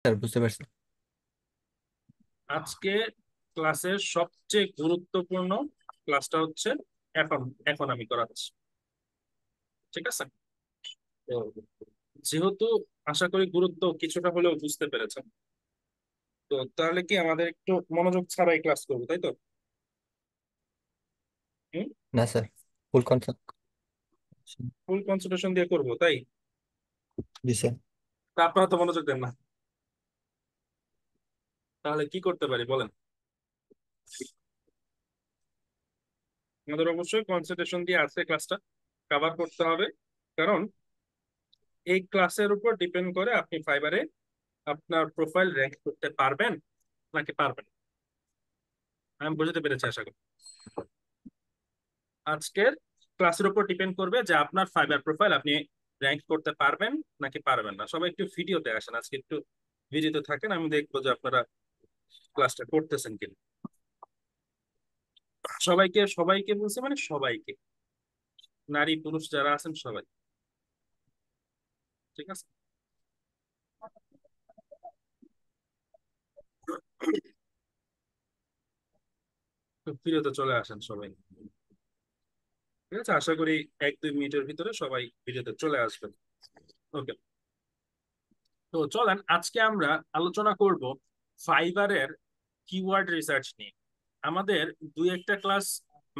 Sir বুঝতে পারছি। আজকে ক্লাসের সবচেয়ে গুরুত্বপূর্ণ ক্লাসটা হচ্ছে এখন এখন আমি করাচ্ছি। ঠিক আছে? তো যেহেতু আশা করি গুরুত্ব কিছুটা হলেও বুঝতে পেরেছেন, তো তাহলে কি আমাদের একটু মনোযোগ ছাড়াই ক্লাস করবো, তাই তো? হুম। না স্যার, ফুল কনসেপ্ট। ফুল কনসেন্ট্রেশন দিয়ে করবো, তাই? জি স্যার। তা আপনারা তো মনোযোগ দেন না, তাহলে কি করতে পারি বলেন? আমাদের অবশ্যই কনসেন্ট্রেশন দিয়ে আজকে ক্লাসটা কভার করতে হবে, কারণ এই ক্লাসের উপর ডিপেন্ড করে আপনি ফাইবারে আপনার প্রোফাইল র্যাঙ্ক করতে পারবেন নাকি পারবেন না। আমি বুঝতে পেরেছি আশা করি। আজকের ক্লাসের উপর ডিপেন্ড করবে যে আপনার ফাইবার প্রোফাইল আপনি র্যাঙ্ক করতে পারবেন নাকি পারবেন না। সবাই একটু ভিডিওতে আসেন, আজকে একটু ভিডিওতে থাকেন, আমি দেখবো যে আপনারা ক্লাসটা করতেছেন কিনা। সবাইকে সবাইকে বলছে, মানে সবাইকে, নারী পুরুষ যারা আছেন সবাই। ঠিক আছে? তো ভিডিওতে চলে আসেন সবাই। ঠিক আছে, আশা করি 1-2 মিনিটের ভিতরে সবাই ভিডিওতে চলে আসবেন। ওকে। তো চলেন আজকে আমরা আলোচনা করব ফাইবারের কিওয়ার্ড রিসার্চ নিয়ে। আমাদের দুই একটা ক্লাস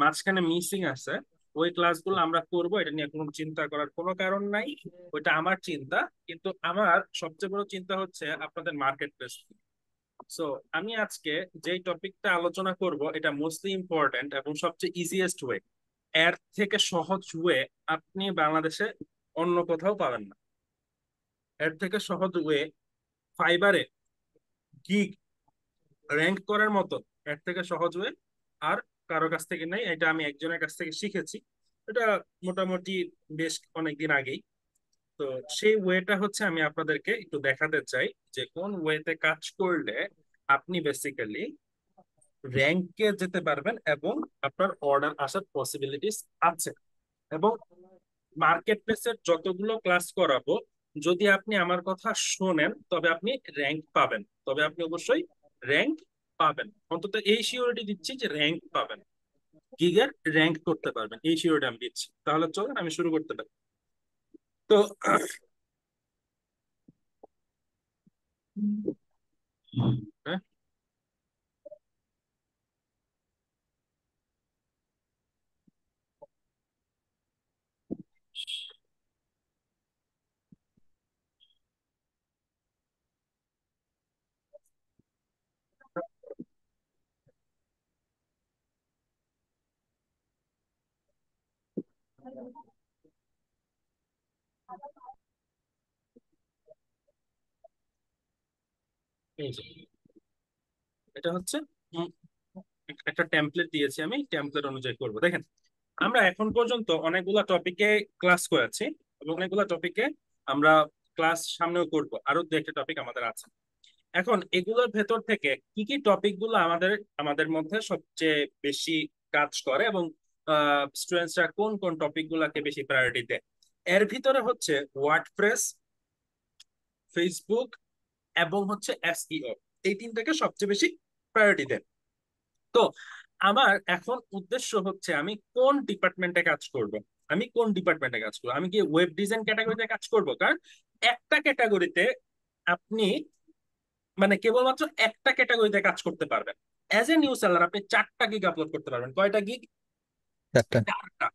মাঝখানে মিসিং আছে, ওই ক্লাসগুলো আমরা করব, এটা নিয়ে কোনো চিন্তা করার কোনো কারণ নাই। ওইটা আমার চিন্তা, কিন্তু আমার সবচেয়ে বড় চিন্তা হচ্ছে আপনাদের মার্কেট প্লেস। সো আমি আজকে যেই টপিকটা আলোচনা করব এটা মোস্টলি ইম্পর্ট্যান্ট এবং সবচেয়ে ইজিয়েস্ট ওয়ে। এর থেকে সহজ ওয়ে আপনি বাংলাদেশে অন্য কোথাও পাবেন না। এর থেকে সহজ ওয়ে ফাইবারে গিগ র্যাঙ্ক করার মতো, এর থেকে সহজ ওয়ে আর কারো কাছ থেকে নেই। এটা আমি একজনের কাছ থেকে শিখেছি, এটা মোটামুটি বেশ অনেকদিন আগেই। তো সেই ওয়েটা হচ্ছে আমি আপনাদেরকে একটু দেখাতে চাই যে কোন ওয়েতে কাজ করলে আপনি বেসিক্যালি র্যাঙ্কে যেতে পারবেন এবং আপনার অর্ডার আসার পসিবিলিটিস আছে। এবং মার্কেট প্লেসের যতগুলো ক্লাস করাবো, যদি আপনি আমার কথা শোনেন তবে আপনি র্যাঙ্ক পাবেন, তবে আপনি অবশ্যই র্যাঙ্ক পাবেন। অন্তত এই সিওরিটি দিচ্ছি যে র্যাঙ্ক পাবেন, গিগের র্যাঙ্ক করতে পারবেন, এই সিওরিটি আমি দিচ্ছি। তাহলে চলেন আমি শুরু করতে পারি। তো হ্যাঁ, এই যে এটা হচ্ছে উম, একটা টেমপ্লেট দিয়েছি, আমি টেমপ্লেট অনুযায়ী করবো। দেখেন, আমরা এখন পর্যন্ত অনেকগুলা টপিকে ক্লাস করেছি এবং অনেকগুলা টপিকে আমরা ক্লাস সামনেও করব, আরো দু একটা টপিক আমাদের আছে। এখন এগুলোর ভেতর থেকে কি কি টপিক গুলো আমাদের আমাদের মধ্যে সবচেয়ে বেশি কাজ করে এবং স্টুডেন্টসরা কোন কোন টপিক গুলাকে বেশি প্রায়োরিটি দেয়, এর ভিতরে হচ্ছে ওয়ার্ডপ্রেস, ফেসবুক এবং হচ্ছে এসইও। এই তিনটাকে সবচেয়ে বেশি প্রায়োরিটি দেয়। তো আমার এখন উদ্দেশ্য হচ্ছে আমি কোন ডিপার্টমেন্টে কাজ করব। আমি কি ওয়েব ডিজাইন ক্যাটাগরিতে কাজ করব? কারণ একটা ক্যাটাগরিতে আপনি, মানে কেবলমাত্র একটা ক্যাটাগরিতে কাজ করতে পারবেন। অ্যাজ এ নিউ সেলার আপনি 4টা গিগ আপলোড করতে পারবেন। কয়টা গিগ? চারটা। 4টা।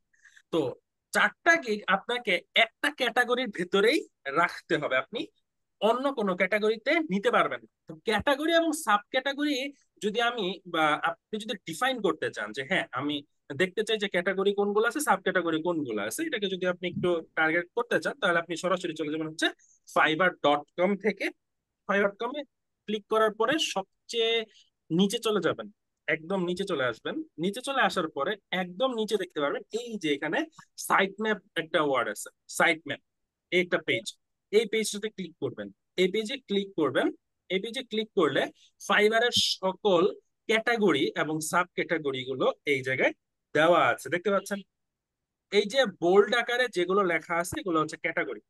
তো 4টা গিগ আপনাকে একটা ক্যাটাগরির ভেতরেই রাখতে হবে, আপনি অন্য কোনো ক্যাটাগরিতে নিতে পারবেন না। তো ক্যাটাগরি এবং সাব ক্যাটাগরি যদি আমি, বা আপনি যদি ডিফাইন করতে চান যে হ্যাঁ আমি দেখতে চাই যে ক্যাটাগরি কোনগুলো আছে, সাব ক্যাটাগরি কোনগুলো আছে, এটাকে যদি আপনি একটু টার্গেট করতে চান তাহলে আপনি সরাসরি চলে যাবেন হচ্ছে fiverr.com থেকে। fiverr.com এ ক্লিক করার পরে সবচেয়ে নিচে চলে যাবেন, একদম নিচে চলে আসবেন। নিচে চলে আসার পরে একদম নিচে দেখতে পারবেন এই যে এখানে সাইট ম্যাপ একটা ওয়ার্ড আছে, সাইট ম্যাপ, এই একটা পেজ। এই পেজটাতে ক্লিক করবেন, এই পেজে ক্লিক করবেন। এই পেজে ক্লিক করলে ফাইবারের সকল ক্যাটাগরি এবং সাব ক্যাটাগরি গুলো এই জায়গায় দেওয়া আছে, দেখতে পাচ্ছেন? এই যে বোল্ড আকারে যেগুলো লেখা আছে এগুলো হচ্ছে ক্যাটাগরি।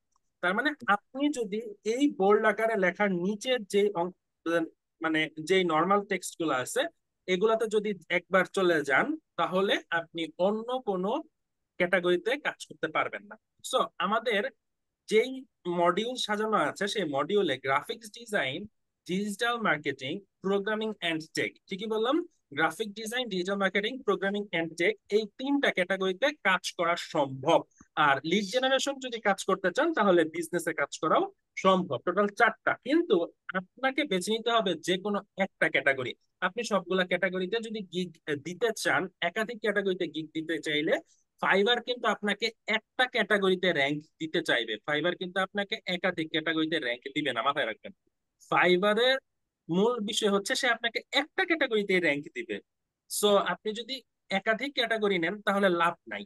তার মানে আপনি যদি এই বোল্ড আকারে লেখার নিচে যে মানে যে নর্মাল টেক্সট গুলো আছে এগুলাতে যদি একবার চলে যান তাহলে আপনি অন্য কোনো ক্যাটাগরিতে কাজ করতে পারবেন না। সো আমাদের যেই মডিউল সাজানো আছে সেই মডিউলে graphics design, digital marketing, programming and tech, ঠিকই বললাম, graphic design, digital marketing, programming and tech, এই তিনটা ক্যাটাগরিতে কাজ করা সম্ভব। আর লিড জেনারেশন যদি কাজ করতে চান তাহলে বিজনেসে কাজ করাও সম্ভব। টোটাল চারটা, কিন্তু আপনাকে বেছে নিতে হবে যে কোনো একটা ক্যাটাগরি। আপনি সবগুলা ক্যাটাগরিতে যদি গিগ দিতে চান, একাধিক ক্যাটাগরিতে গিগ দিতে চাইলে ফাইবার কিন্তু আপনাকে একটা ক্যাটাগরিতে র্যাঙ্ক দিতে চাইবে। ফাইবার কিন্তু আপনাকে একাধিক ক্যাটাগরিতে র্যাঙ্ক দিবে না, মাথায় রাখবেন। ফাইবারের মূল বিষয় হচ্ছে সে আপনাকে একটা ক্যাটাগরিতে র্যাঙ্ক দিবে। সো আপনি যদি একাধিক ক্যাটাগরি নেন তাহলে লাভ নাই,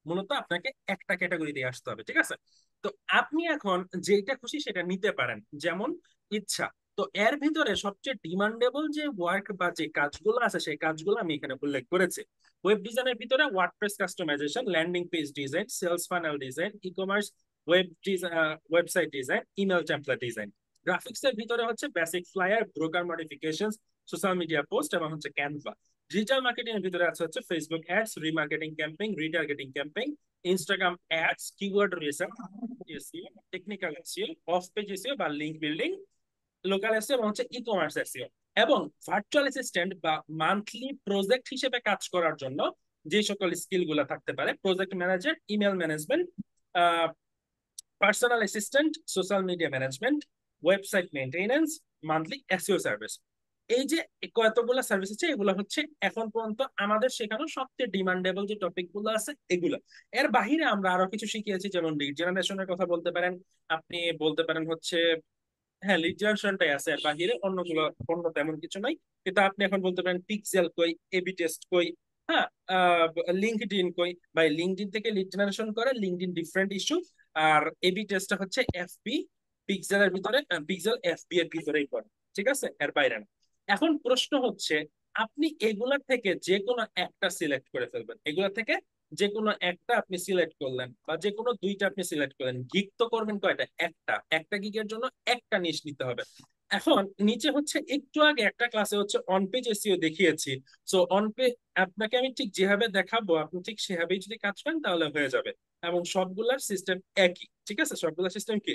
মূলত আপনাকে একটা ক্যাটাগরি দিয়ে আসতে হবে, ঠিক আছে? তো আপনি এখন যেটা খুশি সেটা নিতে পারেন, যেমন ইচ্ছা। তো এর ভিতরে সবচেয়ে ডিমান্ডেবল যে ওয়ার্ক বা যে কাজগুলো আছে সেই কাজগুলো আমি এখানে উল্লেখ করেছি। ওয়েব ডিজাইনের ভিতরে WordPress customization, landing page design, sales funnel design, e commerce web website design, email template design. Graphics এর ভিতরে হচ্ছে basic flyer, broker modification, social media post এবং হচ্ছে ক্যানভা। ডিজিটাল মার্কেটিং এর ভিতরে আছে হচ্ছে Facebook ads, remarketing campaign, retargeting campaign, Instagram ads, keyword research, SEO, technical SEO, off page SEO বা লিংক বিল্ডিং, লোকাল এসইও এবং হচ্ছে ই কমার্স এসইও। এবং ভার্চুয়াল অ্যাসিস্ট্যান্ট বা মান্থলি প্রজেক্ট হিসেবে কাজ করার জন্য যে সকল স্কিল গুলা থাকতে পারে, project manager, email management, personal assistant, social media management, website maintenance, monthly SEO service. এই যে কতগুলো সার্ভিস আছে এগুলো হচ্ছে এখন পর্যন্ত আমাদের শেখানো সবচেয়ে ডিমান্ডেবল যে টপিক গুলো আছে এগুলো। এর বাহিরে আমরা আরো কিছু শিখিয়েছি, যেমন লিড জেনারেশনের কথা বলতে পারেন, আপনি বলতে পারেন হচ্ছে, হ্যাঁ লিড জেনারেশনটাই আছে, এর বাহিরে অন্যগুলো অন্য তেমন কিছু নাই। কিন্তু আপনি এখন বলতে পারেন পিক্সেল কই, এবি টেস্ট কই, হ্যাঁ, লিঙ্কডইন কই। ভাই লিঙ্কডইন থেকে লিড জেনারেশন করে, লিঙ্কডইন ডিফারেন্ট ইস্যু। আর এবি টেস্টটা হচ্ছে এফবি, পিক্সেলের ভিতরে, পিক্সেল এফবি এর ভিতরেই পড়ে, ঠিক আছে, এর বাইরে না। এখন প্রশ্ন হচ্ছে আপনি এগুলা থেকে যে কোনো একটা সিলেক্ট করে ফেলবেন, এগুলা থেকে যে কোনো একটা আপনি সিলেক্ট করলেন বা যে কোনো দুইটা আপনি সিলেক্ট করলেন। গিগ তো করবেন কয়টা? একটা, একটা গিগের জন্য একটা নিশ নিতে হবে। এখন নিচে হচ্ছে একটু আগে একটা ক্লাসে হচ্ছে অন পেজ এসইও দেখিয়েছি। সো অন পেজ আপনাকে আমি ঠিক যেভাবে দেখাবো আপনি ঠিক সেভাবেই যদি কাজ করেন তাহলে হয়ে যাবে। এবং সবগুলার সিস্টেম একই, ঠিক আছে, সবগুলা সিস্টেম কি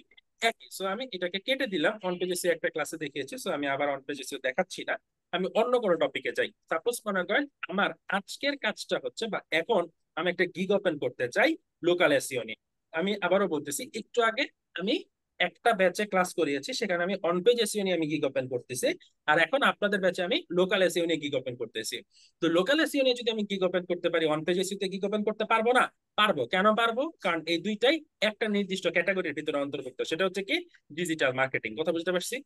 একই। সো আমি এটাকে কেটে দিলাম, অন পেজ এসইও একটা ক্লাসে দেখিয়েছি, সো আমি আবার অন পেজ এসইও দেখাচ্ছি না। আমি অন্য কোনো টপিকে যাই। সাপোজ মনে করেন আমার আজকের কাজটা হচ্ছে বা এখন আমি একটা গিগ ওপেন করতে চাই লোকাল এসইও নিয়ে। আমি আবারও বলতেছি, একটু আগে আমি একটা ব্যাচে ক্লাস করিয়েছি, সেখানে আমি অন পেজ এসইও নিয়ে আমি গিগ ওপেন করতেছি। আর এখন আপনাদের ব্যাচে আমি লোকাল এসইও নিয়ে গিগ ওপেন করতেছি। তো লোকাল এসইও নিয়ে যদি আমি গিগ ওপেন করতে পারি, অন পেজ এসইও তে গিগ ওপেন করতে পারবো না? পারবো। কেন পারবো? কারণ এই দুইটাই একটা নির্দিষ্ট ক্যাটাগরির ভিতরে অন্তর্ভুক্ত, সেটা হচ্ছে কি ডিজিটাল মার্কেটিং। কথা বুঝতে পারছি?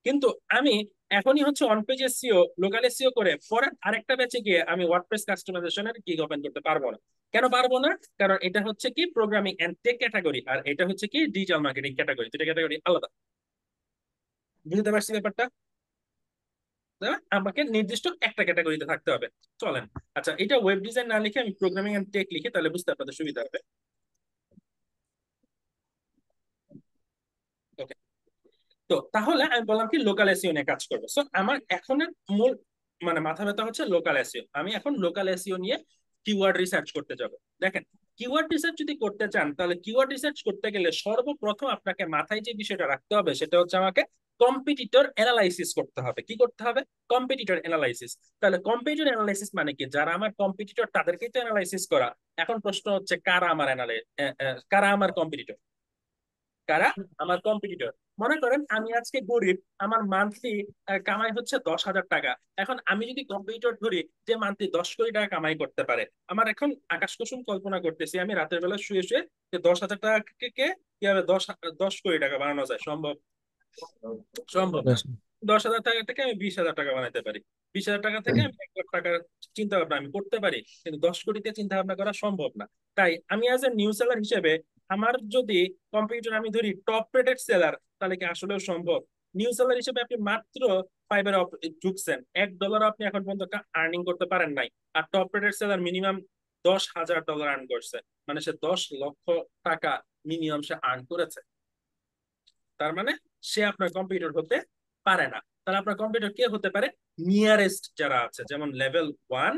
কিন্তু আমি এখনই হচ্ছে on page SEO, local SEO করে পরে আরেকটা ব্যাচে গিয়ে আমি ওয়ার্ডপ্রেস কাস্টমাইজেশনের গিগ ওপেন করতে পারবো না। কেন পারবো না? কারণ এটা হচ্ছে কি প্রোগ্রামিং এন্ড টেক ক্যাটাগরি, আর এটা হচ্ছে কি ডিজিটাল মার্কেটিং ক্যাটাগরি, দুটো ক্যাটাগরি আলাদা। বুঝতে পারছি ব্যাপারটা? আমাকে নির্দিষ্ট একটা ক্যাটাগরিতে থাকতে হবে। চলেন, আচ্ছা এটা ওয়েব ডিজাইন না লিখে আমি প্রোগ্রামিং এন্ড টেক লিখি, তাহলে বুঝতে আপনাদের সুবিধা হবে। ওকে। তো তাহলে আমি বললাম কি লোকাল এসইও নিয়ে কাজ করবো। সো আমার এখনের মূল মানে মাথা ব্যথা হচ্ছে লোকাল এসইও। আমি এখন লোকাল এসইও নিয়ে কিওয়ার্ড রিসার্চ করতে যাব। দেখেন, কিওয়ার্ড রিসার্চ যদি করতে চান তাহলে কিওয়ার্ড রিসার্চ করতে গেলে সর্বপ্রথম আপনাকে মাথায় যে বিষয়টা রাখতে হবে সেটা হচ্ছে আমাকে কম্পিটিটর অ্যানালাইসিস করতে হবে। কি করতে হবে? Competitor analysis. তাহলে কম্পিটিটর অ্যানালাইসিস মানে কি? যারা আমার কম্পিটিটর তাদেরকেই তো অ্যানালাইসিস করা। এখন প্রশ্ন হচ্ছে কারা আমার কম্পিটিটর? কারা আমার কম্পিটিটর? মনে করেন আমি আজকে গরিব, আমার মান্থলি কামাই হচ্ছে 10,000 টাকা। এখন আমি যদি কম্পিটিটর ধরি যে মান্থলি 10 কোটি টাকা কামাই করতে পারে, আমার এখন আকাশ কুসুম কল্পনা করতেছি আমি রাতের বেলা শুয়ে শুয়ে যে 10,000 টাকাকে কিভাবে 10 কোটি টাকা বানানো যায়। সম্ভব? সম্ভব না। Yes. 10,000 টাকা থেকে আমি 20,000 টাকা বানাইতে পারি, 20,000 টাকা থেকে আমি 1 লাখ টাকার চিন্তা ভাবনা আমি করতে পারি, কিন্তু 10 কোটিতে চিন্তা ভাবনা করা সম্ভব না। তাই আমি অ্যাজ এ নিউ সেলার হিসেবে আমার যদি কম্পিউটার আমি ধরি টপ রেটেড সেলার, তাহলে কি আসলেও সম্ভব? নিউ সেলার হিসেবে আপনি মাত্র ফাইবারে ঢুকছেন, $1 আপনি এখন পর্যন্ত আর্নিং করতে পারেন নাই। আর top rated seller minimum $10,000 earn করছে, মানে সে 10 লক্ষ টাকা মিনিমাম সে আর্ন করেছে। তার মানে সে আপনার কম্পিউটার হতে পারে না। তাহলে আপনার কম্পিউটার কে হতে পারে? নিয়ারেস্ট যারা আছে, যেমন লেভেল 1,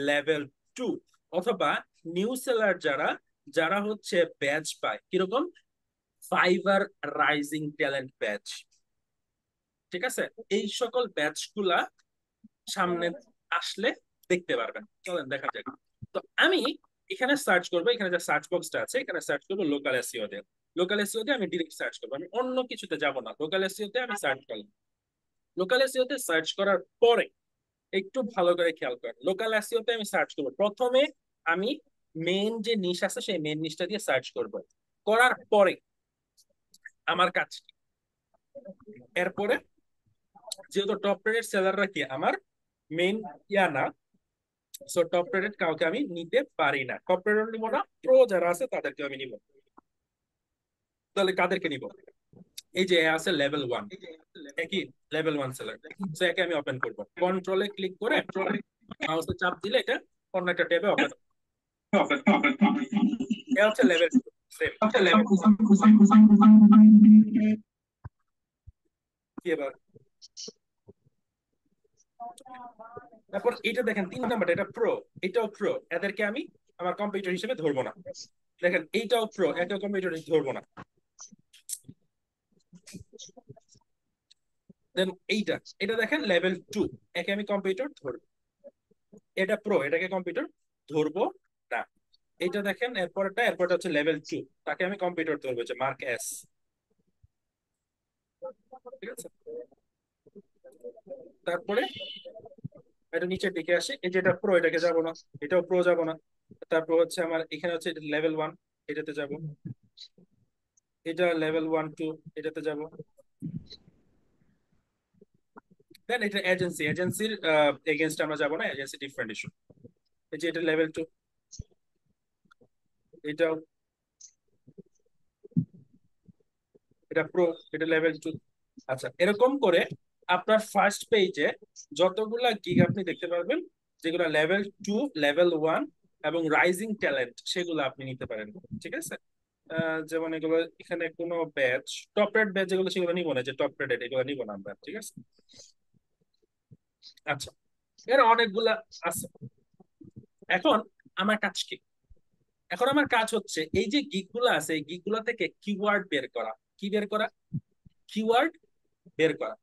লেভেল 2, অথবা নিউ সেলার যারা, যারা হচ্ছে ব্যাচ পায় কিরকম, ফাইবার রাইজিং ট্যালেন্ট ব্যাচ। ঠিক আছে, এই সকল ব্যাচ গুলা সামনে আসলে দেখতে পারবেন। চলেন দেখা যাক। তো আমি এখানে সার্চ করবো, এখানে যে সার্চ বক্সটা আছে এখানে সার্চ করবো লোকাল এসইও দিয়ে। লোকাল এসইও দিয়ে আমি ডিরেক্ট সার্চ করবো, আমি অন্য কিছুতে যাব না। লোকাল এসইও তে আমি সার্চ করলাম। লোকাল এসইও তে সার্চ করার পরে একটু ভালো করে খেয়াল করেন, লোকাল এসইও তে আমি সার্চ করবো। প্রথমে আমি মেইন যে নিশ আছে সেই মেইন নিশটা দিয়ে সার্চ করব। করার পরে আমার কাজ কি? এরপরে যেহেতু টপ রেটেড সেলাররা কি আমার মেইন ইয়া না, সো টপ রেটেড কাউকে আমি নিতে পারি না। টপ রেটেড নিব না, প্রো যারা আছে তাদেরকে আমি নিব। তাহলে কাদেরকে নিব? এই যে আছে লেভেল 1, একই লেভেল 1 সেলার। সো একে আমি ওপেন করব, কন্ট্রোলে ক্লিক করে মাউসে চাপ দিলে এটা অন্য একটা ট্যাবে ওপেন। এ হচ্ছে লেভেল 2, সেম। কি এবার? তারপর এটা দেখেন 3 নাম্বার, এটা প্রো, এটাও প্রো। এদেরকে আমি আমার কম্পিউটার হিসেবে ধরবো না। দেখেন এইটাও প্রো, এটাও কম্পিউটার ধরবো না। দেন এইটা, এটা দেখেন লেভেল 2, একে আমি কম্পিউটার ধরবো। এটা প্রো, এটাকে কম্পিউটার ধরবো না। এইটা দেখেন এরপরটা হচ্ছে লেভেল 2, তাকে আমি কম্পিউটার ধরবো, যে মার্ক এস। ঠিক আছে, তারপরে এটা নিচের দিকে আসে, এই যে এটা প্রো, এটাকে যাবো না, এটাও প্রো যাবো না। তারপর হচ্ছে আমার এখানে হচ্ছে লেভেল 1, এটাতে যাব। এটা লেভেল 1, 2, এটাতে যাব। দেন এটা এজেন্সির এগেনস্ট আমরা যাব না, এজেন্সি ডিফারেন্ট ইস্যু। এই যে এটা লেভেল 2, এটাও, এটা প্রো, এটা লেভেল 2। আচ্ছা, এরকম করে আপনার ফার্স্ট পেজে যতগুলা গিগ আপনি দেখতে পারবেন, যেগুলো লেভেল 2, লেভেল 1 এবং রাইজিং ট্যালেন্ট, সেগুলো আপনি নিতে পারেন। ঠিক আছে, যেমন এগুলো এখানে কোনো ব্যাচ, টপ রেট ব্যাচ যেগুলো সেগুলো নিব না, যে টপ রেটেড এগুলো নিব না আমরা। ঠিক আছে, আচ্ছা, এর অনেকগুলা আছে। এখন আমার কাজ কি? এখন আমার কাজ হচ্ছে এই যে গিগ গুলো আছে, এই গিগ গুলো থেকে কিওয়ার্ড বের করা। কি বের করা? কিওয়ার্ড বের করা।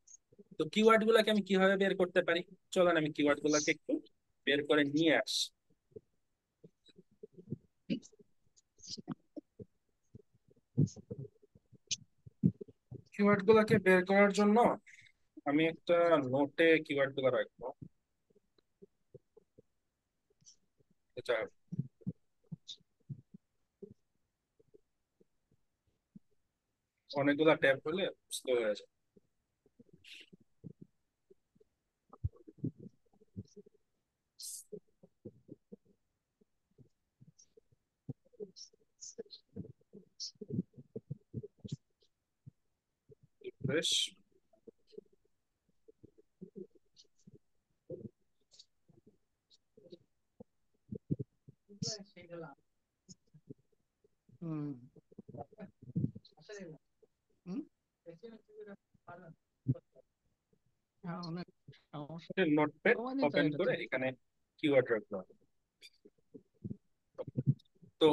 তো কিওয়ার্ড গুলাকে আমি কিভাবে বের করতে পারি? চলেন আমি কিওয়ার্ড গুলাকে একটু বের করে নিয়ে আসি। কিওয়ার্ড গুলাকে বের করার জন্য আমি একটা নোটে কিওয়ার্ড গুলো রাখবো। এটা অনেকগুলা ট্যাব হলে স্লো হয়ে যায়। রিফ্রেশ। হুম হুম হ্যাঁ, অনেক সমস্যা। নোটপ্যাড প্রমাণিত ওপেন এটা করে থেকে। এখানে কিওয়ার্ড রাখবো। তো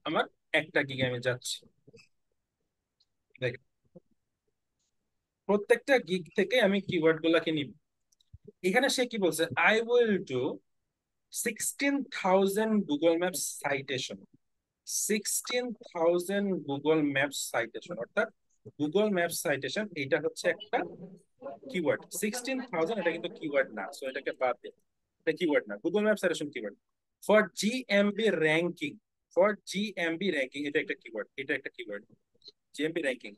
আমার একটা গিগে আমি যাচ্ছি। দেখেন, প্রত্যেকটা গিগ থেকে আমি কিওয়ার্ড গুলাকে নিব। এখানে সে কি বলছে, I will do 16,000 Google maps citation. 16,000 Google maps citation, অর্থাৎ গুগল ম্যাপস সাইটেশন এটা হচ্ছে একটা কিওয়ার্ড। 16,000 এটা কিন্তু কিওয়ার্ড না, সো এটাকে বাদ দিন। এটা কিওয়ার্ড না, Google map citation keyword. For GMB ranking, for GMB ranking এটা একটা কিওয়ার্ড, এটা একটা কিওয়ার্ড, জিএমবি র্যাঙ্কিং।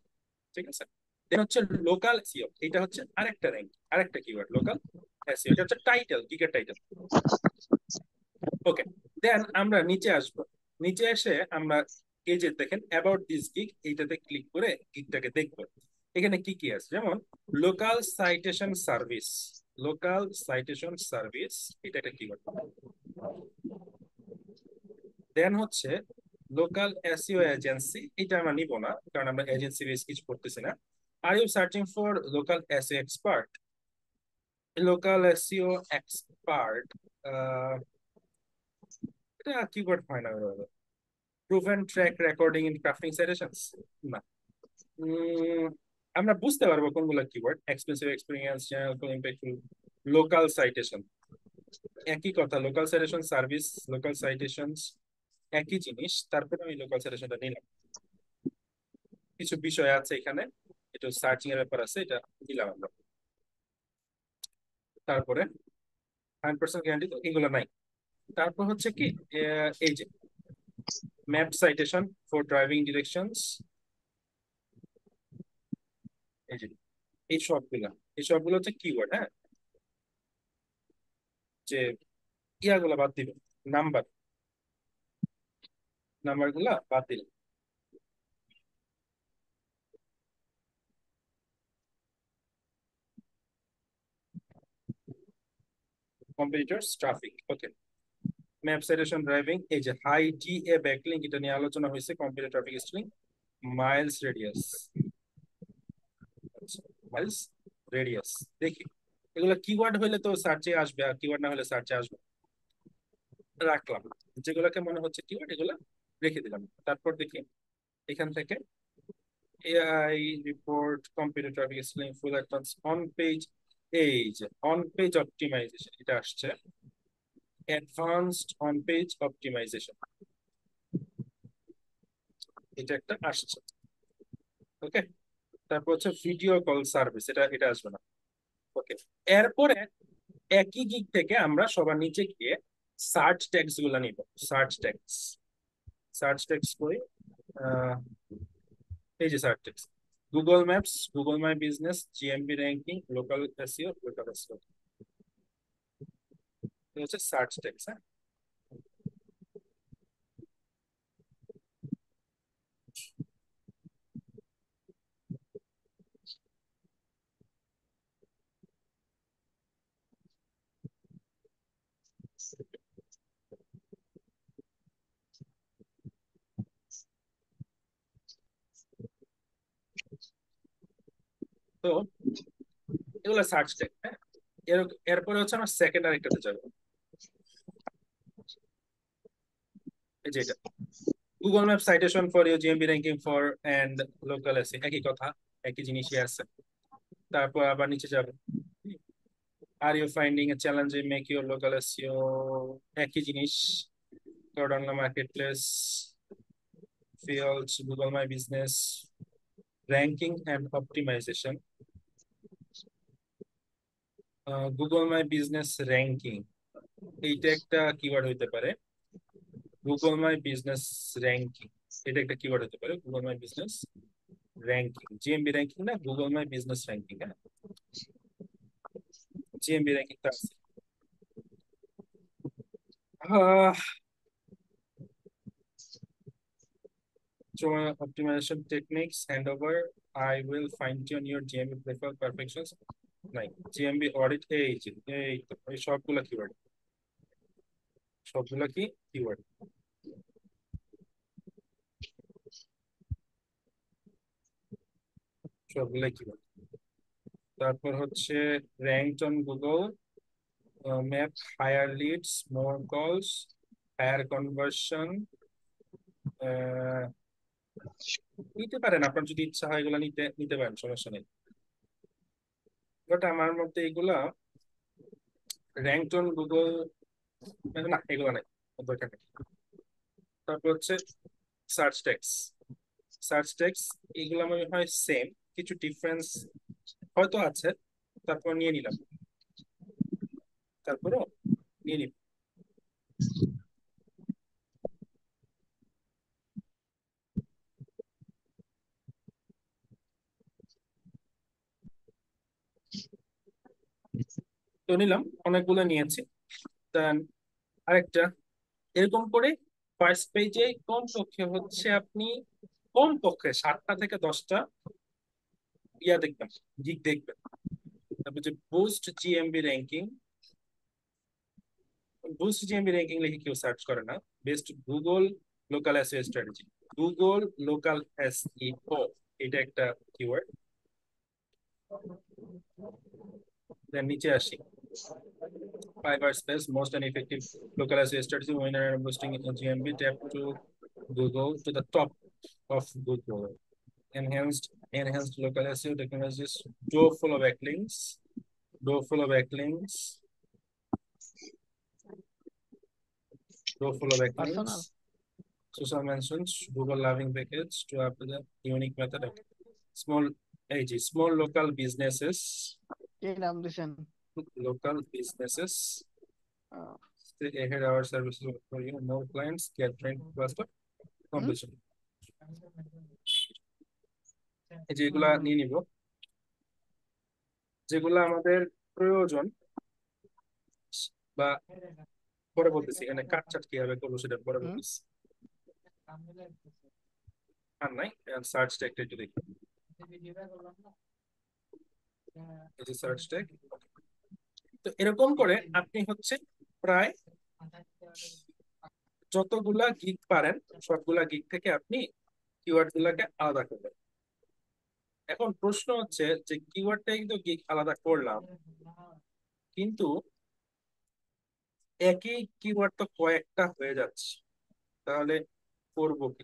ঠিক আছে, দেন হচ্ছে লোকাল এসইও, এটা হচ্ছে আরেকটা র্যাঙ্ক, আরেকটা কিওয়ার্ড লোকাল এসইও। এটা হচ্ছে টাইটেল, গিগের টাইটেল। ওকে, দেন আমরা নিচে আসবো। নিচে এসে আমরা এই যে দেখেন অ্যাবাউট দিস গিগ, এইটাতে ক্লিক করে গিগটাকে দেখবো। এখানে কি কি আছে, যেমন local citation service. Local citation service এটা একটা কিওয়ার্ড। দেন হচ্ছে লোকাল এসইও এজেন্সি, এটা আমরা নিব না কারণ আমরা এজেন্সি বেস কিছু করতেছি না। Are you searching for local SEO expert? Local SEO expert, এটা কিওয়ার্ড হয় না। Proven track recording in crafting suggestions, না। উম, আমরা বুঝতে পারবো কোনগুলো keyword. Expensive experience, channel impactful, local citation, একই কথা। Local citation service, local citations একই জিনিস, তারপরে আমি লোকাল সাইটেশনটা নিলাম। কিছু বিষয় আছে এখানে, একটু সার্চিং এর ব্যাপার আছে, এটা দিলাম আমরা। তারপরে 100% গ্যারান্টি, তো এগুলো নাই। তারপর হচ্ছে কি, এই যে map citation for driving directions, এই যে এই সবগুলো হচ্ছে কিওয়ার্ড। হ্যাঁ, যে ইয়াগুলো বাদ দিবে, নাম্বার নাম্বার গুলা বাদ দিলে। কম্পিটিটরস ট্রাফিক, ওকে। ম্যাপ সাইটেশন ড্রাইভিং, এই যে হাই ডিএ ব্যাকলিংক, এটা নিয়ে আলোচনা হয়েছে। Computer traffic string, Miles radius, Miles radius. দেখি এগুলো কিওয়ার্ড হলে তো সার্চে আসবে, আর কিওয়ার্ড না হলে সার্চে আসবে। রাখলাম, যেগুলোকে মনে হচ্ছে কিওয়ার্ড এগুলো রেখে দিলাম। তারপর দেখি এখান থেকে AI report, computer traffic string, full advance on page, এই যে অন পেজ অপটিমাইজেশন, এটা আসছে। অ্যাডভান্সড অন পেজ অপটিমাইজেশন, এটা একটা আসছে। ওকে, তারপর হচ্ছে ভিডিও কল সার্ভিস, এটা এটা আসবে না। ওকে, এরপরে একই দিক থেকে আমরা সবার নিচে গিয়ে সার্চ ট্যাগস গুলা নিব। সার্চ ট্যাগস করি, আহ, এই যে search tags, Google maps, Google my business, GMB ranking, local SEO, local SEO, হচ্ছে সার্চ ট্যাগস। হ্যাঁ, তো এগুলো সার্চ ট্যাগ। হ্যাঁ, এরপরে হচ্ছে আমরা সেকেন্ড আরেকটাতে যাবো, এই যে এটা Google map citation for you, GMB ranking for and local SEO, একই কথা, একই জিনিসই আছে। তারপর আবার নিচে যাবে, are you finding a challenging make your local SEO, একই জিনিস। Cardano Marketplace, Fields, Google My Business, Ranking and Optimization, Google My Business Ranking, এইটা একটা কিওয়ার্ড হইতে পারে। Google My Business Ranking, এটা একটা কিওয়ার্ড হতে পারে। Google My Business Ranking, GMB ranking না, Google My Business Ranking। হ্যাঁ, জিএমবি র্যাঙ্কিংটা আছে। আহ, Optimization techniques, handover, I will fine tune your GMB prefer perfections, নাই। জিএমবি অডিট, এই যে এই তো, এই সবগুলা কিওয়ার্ড, সবগুলা কি কিওয়ার্ড। সবগুলাই কিওয়ার্ড। তারপর হচ্ছে ranked on Google map, higher leads, more calls, higher conversion, নিতে পারেন আপনার যদি ইচ্ছা হয়, এগুলো নিতে নিতে পারেন, সমস্যা নেই। বাট আমার মতে এগুলা র্যাঙ্কড অন গুগল, না এগুলো নাই, দরকার নেই। তারপর হচ্ছে সার্চ ট্যাগস, সার্চ ট্যাগস এগুলো মনে হয় সেম, কিছু ডিফারেন্স হয়তো আছে। তারপর নিয়ে নিলাম, তারপরও নিয়ে নিব। তো নিলাম, অনেকগুলো নিয়েছি। দেন আরেকটা এরকম করে ফার্স্ট পেজে কমপক্ষে হচ্ছে আপনি কমপক্ষে 7টা থেকে 10টা ইয়া দেখবেন, গিগ দেখবেন। তারপর যে বুস্ট জিএমবি র্যাঙ্কিং লিখে কেউ সার্চ করে না। Best Google local SEO strategy, Google local SEO, এটা একটা কিওয়ার্ড। দেন নিচে আসি, Fiverr Space, most and effective local SEO strategy winner and boosting in GMB. Tap to Google to the top of Google. Enhanced local SEO technologies, door full of backlinks, door full of backlinks, door full of backlinks, personal social mentions, Google loving package to up to the unique method of small AG, small local businesses, কি নাম দিছেন? local businesses. Ah, Stay ahead our services for you. More clients get trained faster. Hmm Completion. এই যে এগুলা হুম নিয়ে নিব, যেগুলো আমাদের প্রয়োজন, বা পরে বলতেছি, এখানে কাট চাট কিভাবে করবো সেটা পরে হুম বলতেছি। আর নাই, সার্চ ট্যাগটা একটু দেখি, এই যে সার্চ ট্যাগ। তো এরকম করে আপনি হচ্ছে প্রায় যতগুলা গিগ পারেন সবগুলা গিগ থেকে আপনি কিওয়ার্ড গুলাকে আলাদা করবেন। এখন প্রশ্ন হচ্ছে যে কিওয়ার্ডটাই কিন্তু গিগ আলাদা করলাম, কিন্তু একই কিওয়ার্ড তো কয়েকটা হয়ে যাচ্ছে, তাহলে করবো কি?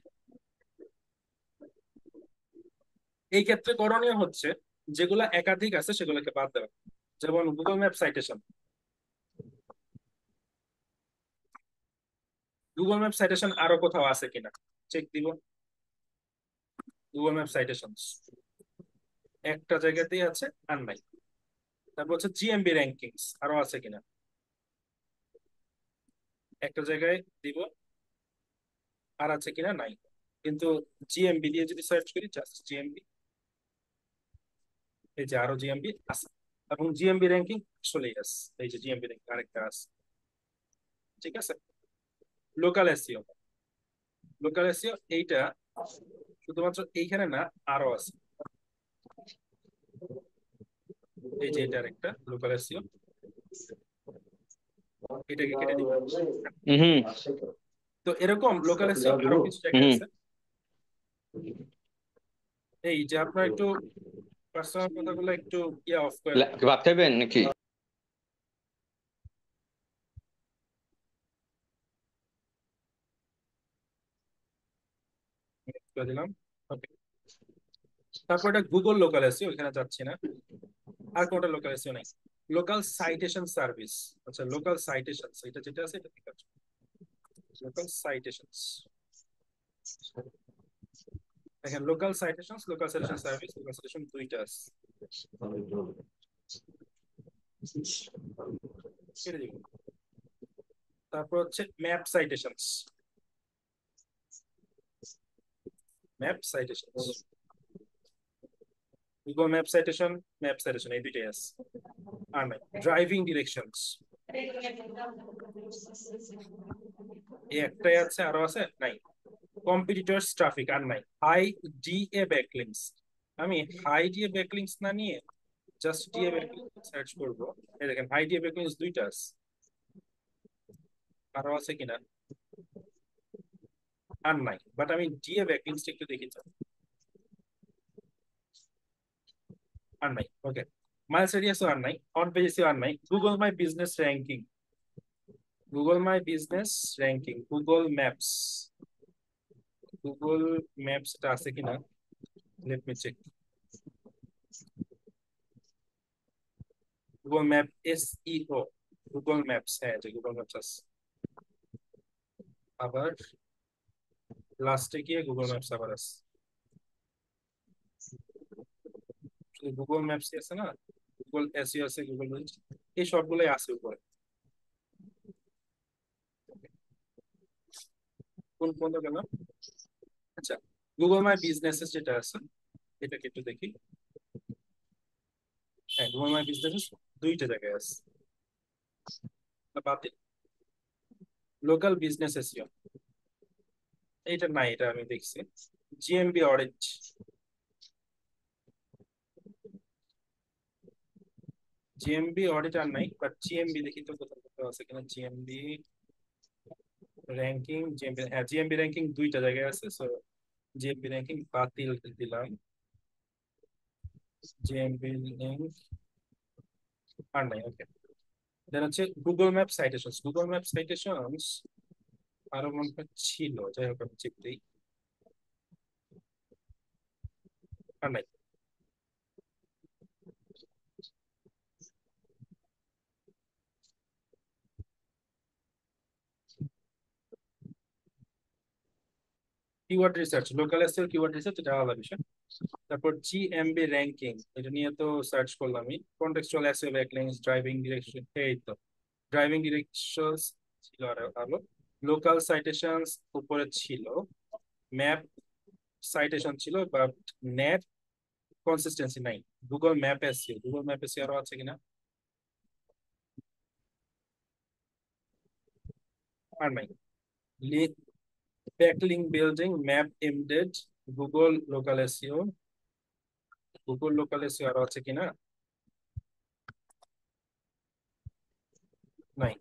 এই ক্ষেত্রে করণীয় হচ্ছে যেগুলা একাধিক আছে সেগুলোকে বাদ দেওয়া। যেমন Google map citation, Google map citation আরো কোথাও আছে কিনা চেক দিব। গুগল ম্যাপ সাইটেশন একটা জায়গাতেই আছে, আর নাই। তারপর হচ্ছে জিএমবি র্যাঙ্কিংস, আরো আছে কিনা, একটা জায়গায় দিব, আর আছে কিনা নাই। কিন্তু জিএমবি দিয়ে যদি সার্চ করি, জাস্ট জিএমবি, এই যে আরো জিএমবি আছে, এবং জিএমবি র্যাঙ্কিং আসলেই আছে, এই যে জিএমবি র্যাঙ্কিং আরেকটা আছে। ঠিক আছে, লোকাল এসইও, লোকাল এসইও এইটা শুধুমাত্র এইখানে না, আরো আছে। এই যে এটা আরেকটা লোকাল এসইও, এটাকে কেটে দিব। হুম তো এরকম লোকাল এসইও আরো কিছু জায়গায় হুম আছে। এই যে আপনার একটু পার্সোনাল কথাগুলো একটু অফ করে দেন, ভাত খাইবেন নাকি? করে দিলাম। ওকে, তারপর এটা গুগল লোকাল এসইও, ওইখানে যাচ্ছি না। আর কোনটা লোকাল এসইও নাই? Local citation service. আচ্ছা, লোকাল সাইটেশন এটা যেটা আছে এটা ঠিক আছে। লোকাল সাইটেশনস, দেখেন local citation service, local citation দুইটা আছে, কেটে দিব। তারপর হচ্ছে map citations, map citations, Google map citation এই দুইটাই আছে, আর নাই। ড্রাইভিং ডিরেকশনস, এই একটাই আছে, আরো আছে নাই। কম্পিটিটরস ট্রাফিক, আর নাই। হাই ডিএ ব্যাকলিংকস, আমি হাই ডিএ ব্যাকলিংকস না নিয়ে জাস্ট ডিএ ব্যাকলিংকস সার্চ করব। এই দেখেন হাই ডিএ ব্যাকলিংকস দুইটা আছে, আরো আছে কিনা, আর নাই। বাট আমি ডিএ ব্যাকলিংকস একটু দেখি তো, আর নাই। ওকে, মাইলস রেডিয়াসও আর নাই, অন পেজেসও আর নাই। গুগল মাই বিজনেস র্যাঙ্কিং, গুগল মাই Business ranking, Google maps, Google maps এটা আছে কিনা, let me check. Google map SEO, Google maps, হ্যাঁ যে গুগল ম্যাপস আছে। আবার লাস্টে গিয়ে গুগল ম্যাপস আবার আছে, গুগল ম্যাপস আছে না, গুগল এসইও আছে, গুগল এই সবগুলোই আছে উপরে। কোন কোন গেল? আচ্ছা, গুগল মাই বিজনেস যেটা আছে এটাকে একটু দেখি। হ্যাঁ, গুগল মাই বিজনেস দুইটা জায়গায় আছে, বাতিল। লোকাল বিজনেস এসইও এইটা নাই, এটা আমি দেখছি। জিএমবি অডিট, জিএমবি অডিট আর নাই, বাট জিএমবি দেখি তো কোথাও কোথাও আছে কিনা। জিএমবি র্যাঙ্কিং জিএমবি, হ্যাঁ জিএমবি র্যাঙ্কিং দুইটা জায়গায় আছে, সো জিএমবি র্যাঙ্কিং বাতিল দিলাম। জিএমবি লিঙ্ক আর নাই, ওকে। দেন হচ্ছে Google map citations. Google map citations আরো মনে হয় ছিল, যাই হোক আমি চেক দিই। আর নাই। Keyword research, local SEO keyword research, এটা আলাদা বিষয়। তারপর জিএমবি র্যাঙ্কিং, এটা নিয়ে তো সার্চ করলাম আমি। Contextual SEO backlinks, driving direction, এই তো ড্রাইভিং ডিরেকশনস ছিল। আর আলো লোকাল সাইটেশনস উপরে ছিল, ম্যাপ সাইটেশন ছিল, বাট নেট কনসিস্টেন্সি নাই। Google map SEO, Google map SEO আরো আছে কিনা, আর নাই। Backlink building, map embed, Google local SEO, Google local SEO আরো আছে কিনা, নাই।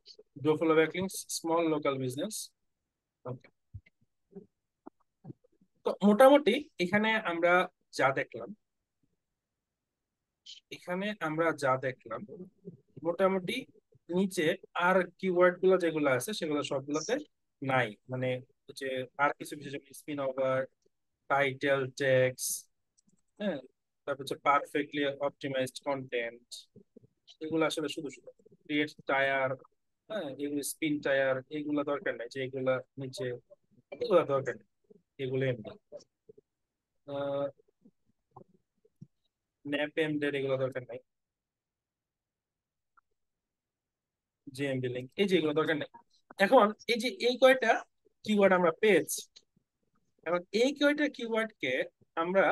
ডোফলো ব্যাকলিংকস, স্মল লোকাল বিজনেস, ওকে। তো মোটামুটি এখানে আমরা যা দেখলাম, এখানে আমরা যা দেখলাম মোটামুটি নিচে আর কিওয়ার্ড গুলো যেগুলো আছে সেগুলো সবগুলোতে নাই। মানে যে আর কিছু কিছু যেমন স্পিন ওভার, টাইটেল, টেক্স, হ্যাঁ, তারপর হচ্ছে পারফেক্টলি অপটিমাইজড কন্টেন্ট, এগুলো আসলে শুধু শুধু ক্রিয়েট টায়ার, হ্যাঁ এগুলো স্পিন টায়ার, এগুলো দরকার নাই। যে এগুলা নিচে, এগুলো দরকার নেই, এগুলো এমনি ন্যাপ এমডেড, এগুলো দরকার নাই। জিএমবি লিঙ্ক, এই যে এগুলো দরকার নাই। এখন এই যে এই কয়টা কিওয়ার্ড আমরা পেয়েছি, এখন এই কয়টা কিওয়ার্ড কে আমরা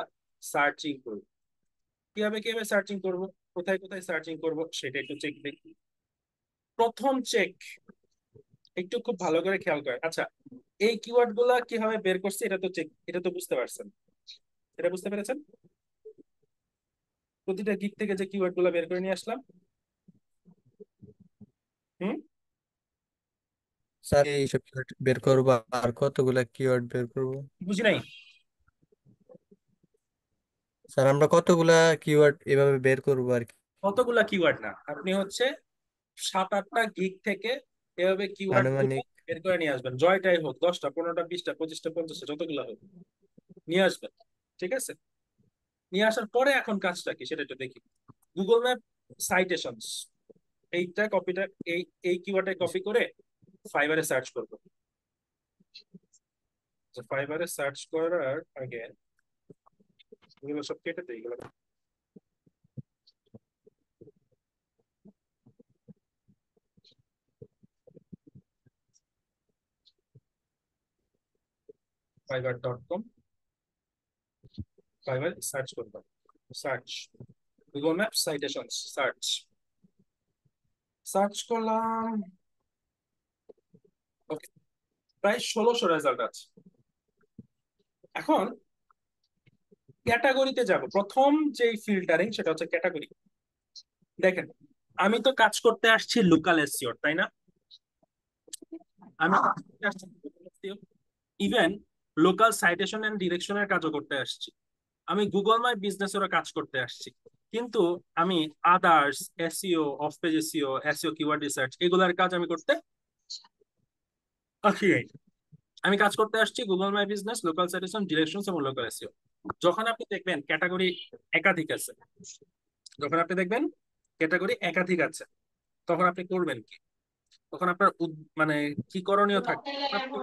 সার্চিং করব। কিভাবে কিভাবে সার্চিং করব, কোথায় কোথায় সার্চিং করব সেটা একটু চেক দেখি। প্রথম চেক, একটু খুব ভালো করে খেয়াল করে। আচ্ছা, এই কিওয়ার্ড গুলা কিভাবে বের করছে এটা তো চেক, এটা তো বুঝতে পারছেন, এটা বুঝতে পেরেছেন? প্রতিটা গিগ থেকে যে কিওয়ার্ড গুলা বের করে নিয়ে আসলাম। হুম। স্যার এইসব কিওয়ার্ড বের করবো, আর কতগুলা কিওয়ার্ড বের করবো? বুঝি নাই। স্যার আমরা কতগুলা কিওয়ার্ড এভাবে বের করবো আর কি? কতগুলা কিওয়ার্ড না, আপনি হচ্ছে 7-8টা গিগ থেকে এভাবে কিওয়ার্ড গুলো আনুমানিক। বের করে নিয়ে আসবেন। জয়টাই হোক, 10টা 15টা 20টা 25টা 50টা যতগুলো হোক নিয়ে আসবেন, ঠিক আছে? নিয়ে আসার পরে এখন কাজটা কি সেটা একটু দেখি। গুগল ম্যাপ সাইটেশনস, এইটা কপিটা, এই এই কিওয়ার্ডে কপি করে ফাইবারে সার্চ করবো। ফাইবারে সার্চ করার আগে এগুলো সব কেটে দিই, এগুলো fiverr.com, ফাইবার সার্চ করবো। Search Google map citations, search search করলাম, ওকে। প্রায় 1600 রেজাল্ট আছে। এখন ক্যাটাগরিতে যাব। প্রথম যে ফিল্টারিং সেটা হচ্ছে ক্যাটাগরি। দেখেন, আমি তো কাজ করতে আসছি লোকাল এসইও, তাই না? আমি ইভেন লোকাল সাইটেশন এন্ড ডিরেকশনের কাজও করতে আসছি। আমি গুগল মাই বিজনেসেরও কাজ করতে আসছি। কিন্তু আমি others SEO, off page SEO, SEO keyword research এগুলার কাজ আমি করতে আসি নাই। আমি কাজ করতে আসছি Google my business, local citation, direction এবং লোকাল এসইও। যখন আপনি দেখবেন ক্যাটাগরি একাধিক আছে, যখন আপনি দেখবেন ক্যাটাগরি একাধিক আছে, তখন আপনি করবেন কি? তখন আপনার মানে কি করণীয় থাকবে? আপনি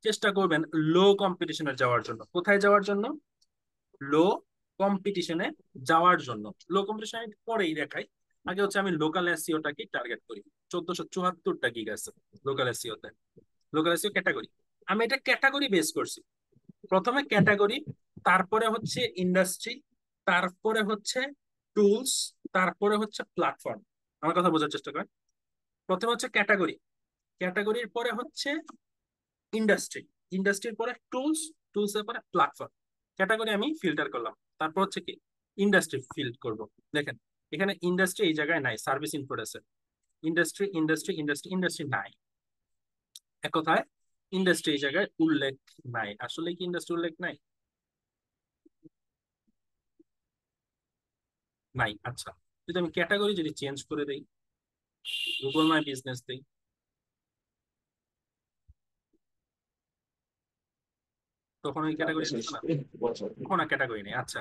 চেষ্টা করবেন লো কম্পিটিশনে যাওয়ার জন্য। কোথায় যাওয়ার জন্য? লো কম্পিটিশনে যাওয়ার জন্য। লো কম্পিটিশন পরেই দেখাই, আগে হচ্ছে আমি লোকাল এসইওটাকে টার্গেট করি। 1474টা গিগ আছে লোকাল এসইওতে, লোকাল এসইও ক্যাটাগরি। আমি এটা ক্যাটাগরি বেস করছি। প্রথমে ক্যাটাগরি, তারপরে হচ্ছে ইন্ডাস্ট্রি, তারপরে হচ্ছে টুলস, তারপরে হচ্ছে প্ল্যাটফর্ম। আমার কথা বোঝার চেষ্টা করেন। প্রথমে হচ্ছে ক্যাটাগরি, ক্যাটাগরির পরে হচ্ছে ইন্ডাস্ট্রি, ইন্ডাস্ট্রির পরে টুলস, টুলস এর পরে প্ল্যাটফর্ম। ক্যাটাগরি আমি ফিল্টার করলাম, তারপর হচ্ছে কি ইন্ডাস্ট্রি ফিল্ড করব। দেখেন এখানে ইন্ডাস্ট্রি এই জায়গায় নাই, সার্ভিস ইনপুট আছে। ইন্ডাস্ট্রি ইন্ডাস্ট্রি ইন্ডাস্ট্রি ইন্ডাস্ট্রি নাই। এক কথায় ইন্ডাস্ট্রি এই জায়গায় উল্লেখ নাই। আসলে কি ইন্ডাস্ট্রি উল্লেখ নাই? নাই। আচ্ছা, যদি আমি ক্যাটাগরি যদি চেঞ্জ করে দেই, গুগল মাই বিজনেস দেই, তখন ওই ক্যাটাগরি দিবে না? কোনো ক্যাটাগরি নেই। আচ্ছা,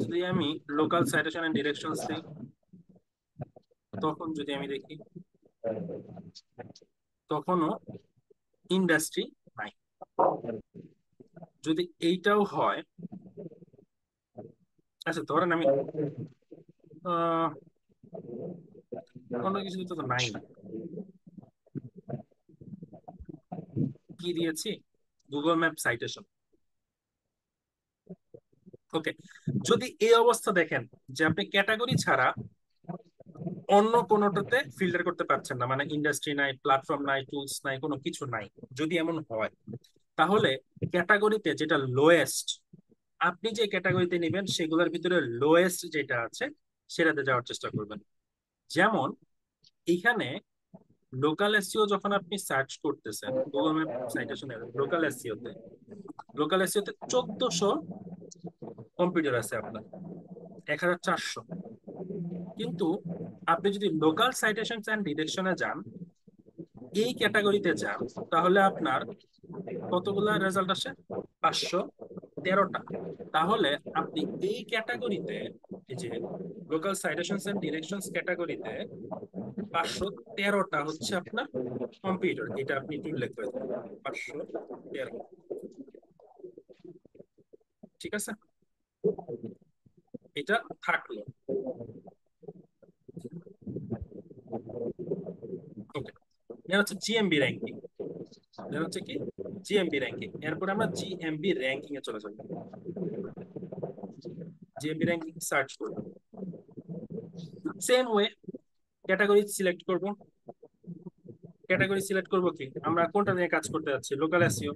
যদি আমি লোকাল সাইটেশন এন্ড ডিরেকশনস দিই, তখন যদি আমি দেখি, তখনও ইন্ডাস্ট্রি নাই। যদি এইটাও হয়, আচ্ছা ধরেন আমি আহ অন্য কিছু তো নাই, কি দিয়েছি? Google map citation. ওকে, যদি এই অবস্থা দেখেন যে আপনি ক্যাটাগরি ছাড়া অন্য কোনোটাতে ফিল্টার করতে পারছেন না, মানে ইন্ডাস্ট্রি নাই, প্ল্যাটফর্ম নাই, টুলস নাই, কোনো কিছু নাই, যদি এমন হয়, তাহলে ক্যাটাগরিতে যেটা লোয়েস্ট, আপনি যে ক্যাটাগরিতে নেবেন সেগুলোর ভিতরে লোয়েস্ট যেটা আছে সেটাতে যাওয়ার চেষ্টা করবেন। যেমন এখানে লোকাল এসইও যখন আপনি সার্চ করতেছেন গুগল ম্যাপ সাইটেশনে, লোকাল এসইওতে 1400 কম্পিউটার আছে আপনার, 1400। কিন্তু আপনি যদি লোকাল সাইটেশন এন্ড ডিরেকশনে যান, এই ক্যাটাগরিতে যান, তাহলে আপনার কতগুলা রেজাল্ট আসে? 513টা। তাহলে আপনি এই ক্যাটাগরিতে, এই যে লোকাল সাইটেশনস এন্ড ডিরেকশনস ক্যাটাগরিতে 513টা হচ্ছে আপনার কম্পিউটার। এটা আপনি একটু উল্লেখ করে দেবেন, 513। ঠিক আছে, এটা থাকলো। ওকে, এটা হচ্ছে জিএমবি র্যাঙ্কিং। এটা হচ্ছে কি? GMB ranking. এরপর আমরা জিএমবি র্যাঙ্কিং এ চলে যাব। জিএমবি র্যাঙ্কিং সার্চ করব, সেম ওয়ে ক্যাটাগরি সিলেক্ট করব। ক্যাটাগরি সিলেক্ট করব কি, আমরা কোনটা নিয়ে কাজ করতে যাচ্ছি? Local SEO.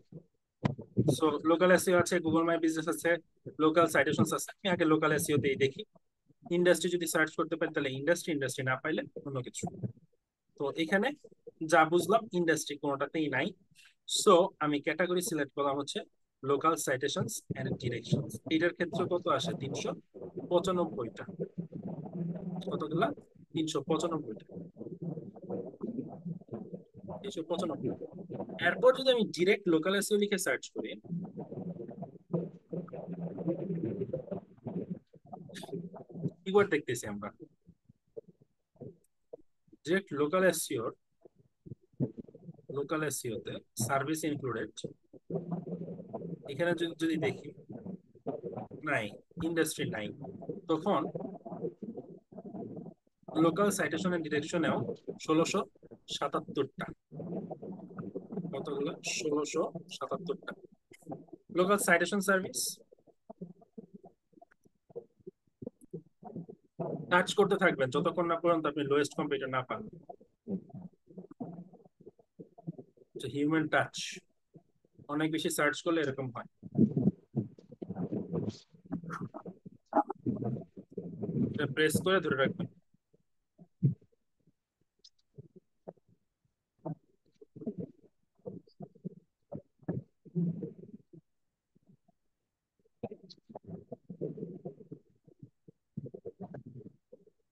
So local SEO আছে, গুগল মাই বিজনেস আছে, লোকাল সাইটেশনস আছে। আমি আগে লোকাল এসইও তেই দেখি। ইন্ডাস্ট্রি যদি সার্চ করতে পারি তাহলে ইন্ডাস্ট্রি, ইন্ডাস্ট্রি না পাইলে অন্য কিছু। তো এখানে যা বুঝলাম ইন্ডাস্ট্রি কোনোটাতেই নাই। সো আমি ক্যাটাগরি সিলেক্ট করলাম হচ্ছে লোকাল সাইটেশনস এন্ড ডিরেকশনস। এটার ক্ষেত্রে কত আসে? 395টা। কতগুলা? 395টা। 395। এরপর যদি আমি ডিরেক্ট লোকাল এসইও লিখে সার্চ করি, কিওয়ার্ড দেখতেছি আমরা ডিরেক্ট লোকাল এসইও তে সার্ভিস ইনক্লুডেড, এখানে যদি যদি দেখি নাই, ইন্ডাস্ট্রি নাই, তখন লোকাল সাইটেশন এন্ড ডিরেকশনেও 1677টা। কতগুলো? 1677টা। লোকাল সাইটেশন সার্ভিস সার্চ করতে থাকবেন যতক্ষণ না পর্যন্ত আপনি লোয়েস্ট কম্পিউটার না পান। হিউম্যান টাচ, অনেক বেশি সার্চ করলে এরকম হয়। এটা প্রেস করে ধরে রাখবেন।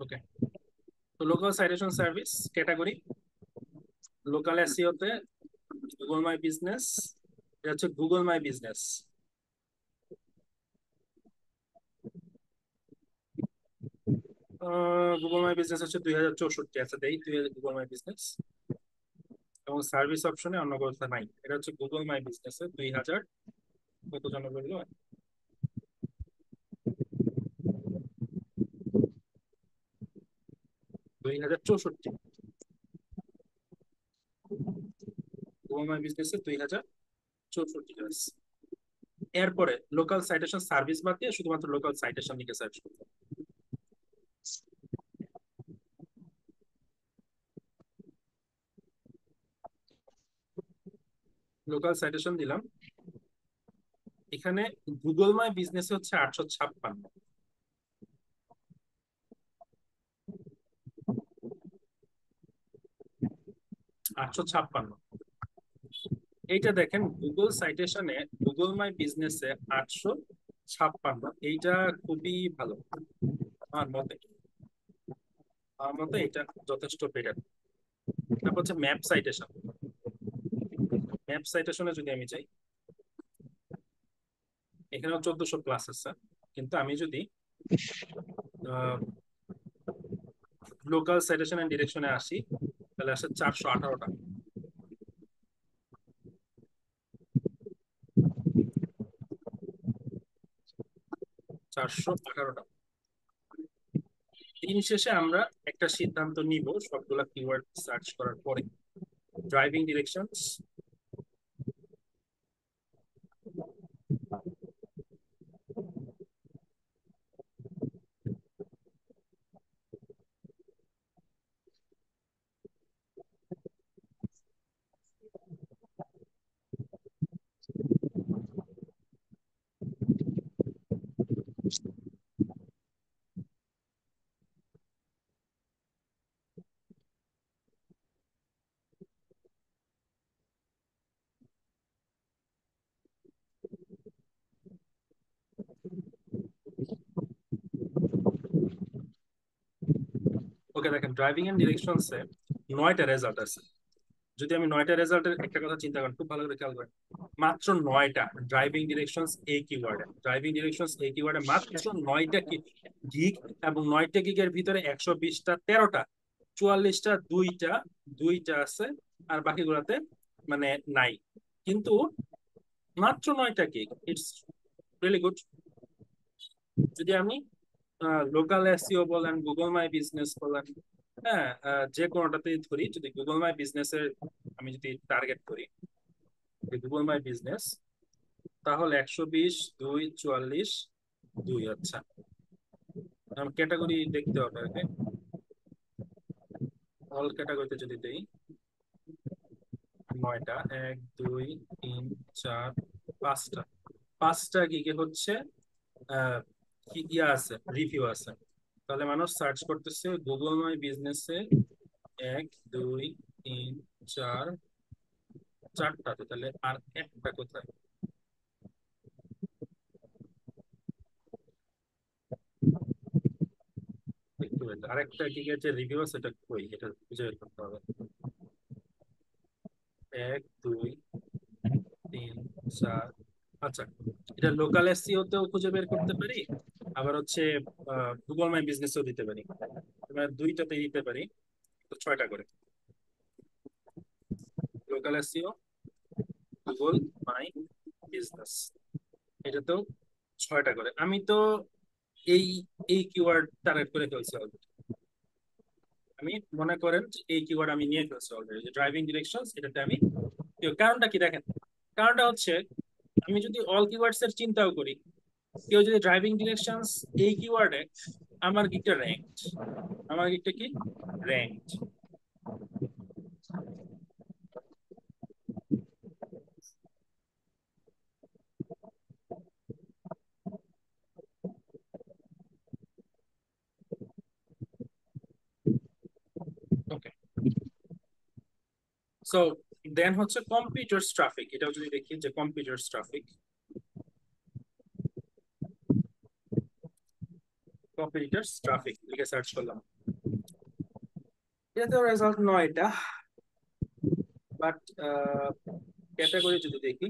ওকে, তো local citation service category, local SEO তে গুগল মাই বিজনেস। এটা হচ্ছে Google my business. Google my business হচ্ছে 2064। আচ্ছা দেই গুগল মাই বিজনেস, এবং সার্ভিস অপশনে অন্য কথা নাই। এটা হচ্ছে গুগল মাই বিজনেস এর 2000 কত জন বললো? 2064। গুগল মাই বিজনেস এর 2064 জন। এরপরে লোকাল সাইটেশন সার্ভিস বাদ দিয়ে শুধুমাত্র লোকাল সাইটেশন লিখে সার্চ করতে হবে। লোকাল সাইটেশন দিলাম, এখানে গুগল মাই বিজনেস হচ্ছে 856। 856। এইটা দেখেন গুগল সাইটেশনে গুগল মাই বিজনেসে 856, এইটা খুবই ভালো আমার মতে। আমার মতে এটা যথেষ্ট বেটার। তারপর হচ্ছে ম্যাপ সাইটেশন। ম্যাপ সাইটেশনে যদি আমি যাই, এখানেও 1400+ আছে, কিন্তু আমি যদি লোকাল সাইটেশন এন্ড ডিরেকশনে আসি, তাহলে আসে 418টা। 418টা। দিন শেষে আমরা একটা সিদ্ধান্ত নিব সবগুলা কিওয়ার্ড সার্চ করার পরে। ড্রাইভিং ডিরেকশনস, ওকে দেখেন ড্রাইভিং এন্ড ডিরেকশনসে 9টা রেজাল্ট আছে। যদি আমি 9টা রেজাল্টের একটা কথা চিন্তা করেন, খুব ভালো করে খেয়াল করেন, মাত্র 9টা ড্রাইভিং ডিরেকশনস এই কিওয়ার্ডে, ড্রাইভিং ডিরেকশনস এই কিওয়ার্ডে মাত্র 9টা গিগ, এবং 9টা গিগের ভিতরে 120টা 13টা, 44টা দুইটা দুইটা আছে, আর বাকিগুলোতে মানে নাই। কিন্তু মাত্র 9টা গিগ, ইটস রিয়েলি গুড। যদি আমি লোকাল এসইও বলেন, গুগল মাই বিজনেস বলেন, হ্যাঁ, যে কোনোটাতেই ধরি, যদি গুগল মাই বিজনেসের আমি যদি টার্গেট করি, গুগল মাই বিজনেস, তাহলে 120, 2, 44, 2। আচ্ছা, ক্যাটাগরি দেখতে হবে আগে। অল ক্যাটাগরিতে যদি দেই, 9টা, 1, 2, 3, 4, 5টা, 5টা গিগে হচ্ছে আহ কি ইয়া আছে, রিভিউ আছে। তাহলে মানুষ সার্চ করতেছে গুগল মাই বিজনেসে 1, 2, 3, 4, 4টাতে, তাহলে আর একটা কোথায়? একটু wait, আরেকটা গিগের যে রিভিউ আছে এটা কই, এটা খুঁজে বের করতে হবে। 1, 2, 3, 4। আচ্ছা, এটা লোকাল এসইও তেও খুঁজে বের করতে পারি, আবার হচ্ছে গুগল মাই বিজনেসও দিতে পারি, এবার দুইটাতেই দিতে পারি, তো 6টা করে। Local SEO, Google my business, এটাতেও 6টা করে। আমি তো এই এই কিওয়ার্ড টার্গেট করে ফেলছি already। আমি মনে করেন যে এই কিওয়ার্ড আমি নিয়ে ফেলছি অলরেডি, যে ড্রাইভিং ডিরেকশনস, এটাতে আমি। কারণটা কি দেখেন, কারণটা হচ্ছে আমি যদি অল কিওয়ার্ডস এর চিন্তাও করি, কেউ যদি ড্রাইভিং ডিরেকশনস এই কিওয়ার্ডে, আমার গিকটা র্যাঙ্কড, আমার গিকটা কি র্যাঙ্কড। ওকে, সো দেন হচ্ছে কম্পিউটার্স ট্রাফিক। এটাও যদি দেখি যে কম্পিউটার্স ট্রাফিক, কম্পিউটার্স ট্রাফিক লিখে সার্চ করলাম, এটাতেও রেজাল্ট 9টা। বাট ক্যাটাগরি যদি দেখি,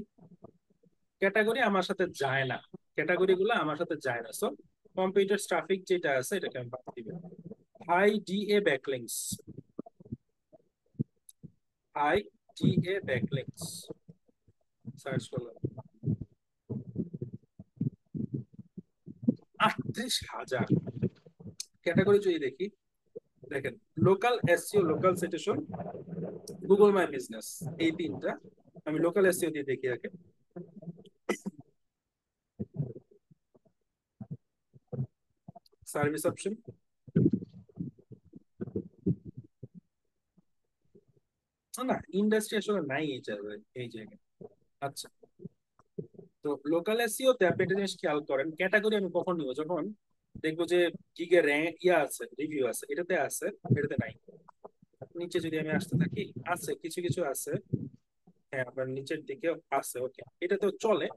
ক্যাটাগরি আমার সাথে যায় না, ক্যাটাগরি গুলো আমার সাথে যায় না। সো কম্পিউটার ট্রাফিক যেটা আছে এটাকে আমি বাদ দিব। High DA backlinks, high DA backlinks search করলাম, 38,000। ক্যাটাগরি যদি দেখি, দেখেন local SEO, local citation, Google মাই বিজনেস, এই তিনটা। আমি লোকাল এসইও দিয়ে দেখি আগে। সার্ভিস অপশন, না ইন্ডাস্ট্রি আসলে নাই এই জায়গায়, এই জায়গায়। আচ্ছা, তো লোকাল এসইও তে আপনি একটা জিনিস খেয়াল করেন, ক্যাটাগরি আমি কখন নিব, যখন দেখবো যে গিগের র্যাঙ্ক ইয়া আছে, রিভিউ আছে, এটাতে আছে, এটাতে নাই। নিচে যদি আমি আসতে থাকি, আছে কিছু কিছু আছে, হ্যাঁ, আপনার নিচের দিকে আছে। ওকে, এটা তো চলে